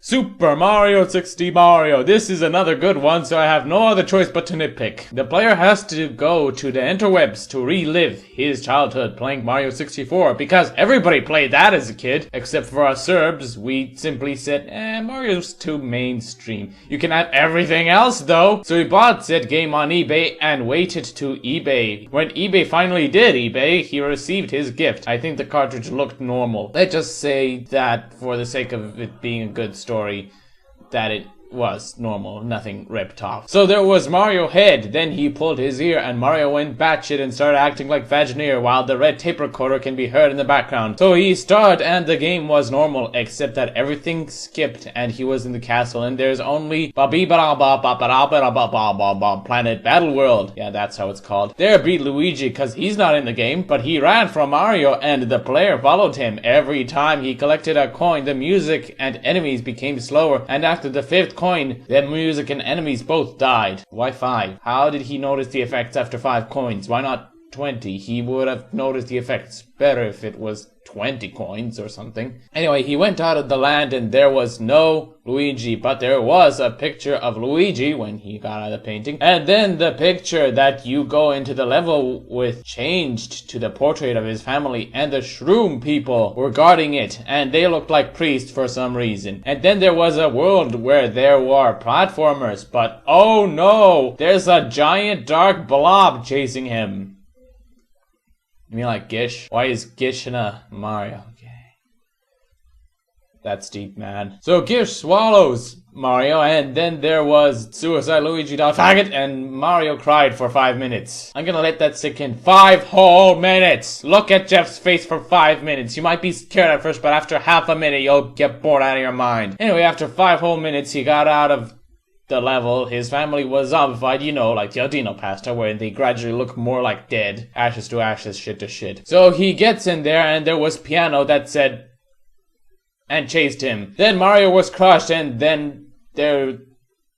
Super Mario 60 Mario. This is another good one, so I have no other choice but to nitpick. The player has to go to the interwebs to relive his childhood playing Mario 64, because everybody played that as a kid, except for us Serbs. We simply said, Mario's too mainstream. You can have everything else though. So he bought said game on eBay and waited to eBay. When eBay finally did eBay, he received his gift. I think the cartridge looked normal. Let's just say that for the sake of it being a good story, that it was normal, nothing ripped off. So there was Mario Head, then he pulled his ear and Mario went batshit and started acting like Vagineer while the red tape recorder can be heard in the background. So he started and the game was normal, except that everything skipped and he was in the castle and there's only planet battle world. Yeah, that's how it's called. There beat Luigi cause he's not in the game, but he ran from Mario and the player followed him. Every time he collected a coin, the music and enemies became slower, and after the 5th coin, the music and enemies both died. Why 5? How did he notice the effects after 5 coins? Why not 20? He would have noticed the effects better if it was 20 coins or something. Anyway, he went out of the land and there was no Luigi, but there was a picture of Luigi when he got out of the painting. And then the picture that you go into the level with changed to the portrait of his family, and the shroom people were guarding it and they looked like priests for some reason. And then there was a world where there were platformers, but oh no, there's a giant dark blob chasing him. You mean like Gsih? Why is Gsih in a Mario? Okay. That's deep, man. So Gsih swallows Mario, and then there was Suicide Luigi faggot, and Mario cried for 5 minutes. I'm gonna let that sink in. 5 whole minutes! Look at Jeff's face for 5 minutes. You might be scared at first, but after half a minute, you'll get bored out of your mind. Anyway, after 5 whole minutes, he got out of the level. His family was zombified, you know, like the Aldino pasta, where they gradually look more like dead. Ashes to ashes, shit to shit. So he gets in there, and there was piano that said, and chased him. Then Mario was crushed, and then they're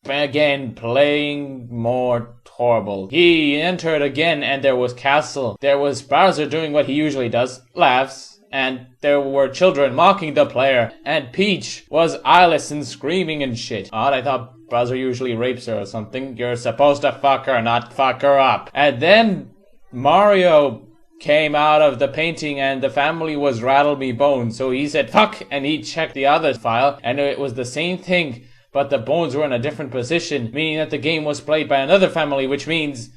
again playing more horrible. He entered again, and there was castle. There was Bowser doing what he usually does, laughs. And there were children mocking the player, and Peach was eyeless and screaming and shit. Odd, I thought Bowser usually rapes her or something. You're supposed to fuck her, not fuck her up. And then Mario came out of the painting and the family was rattle me bones. So he said fuck, and he checked the other file and it was the same thing, but the bones were in a different position, meaning that the game was played by another family, which means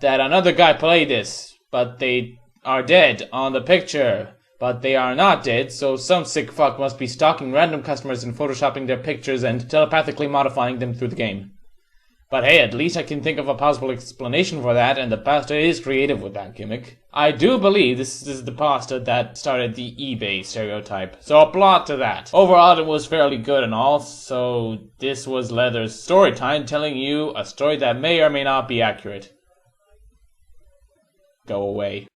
that another guy played this, but they are dead on the picture. But they are not dead, so some sick fuck must be stalking random customers and photoshopping their pictures and telepathically modifying them through the game. But hey, at least I can think of a possible explanation for that, and the pasta is creative with that gimmick. I do believe this is the pasta that started the eBay stereotype, so applaud to that. Overall, it was fairly good and all, so this was Leather's story time, telling you a story that may or may not be accurate. Go away.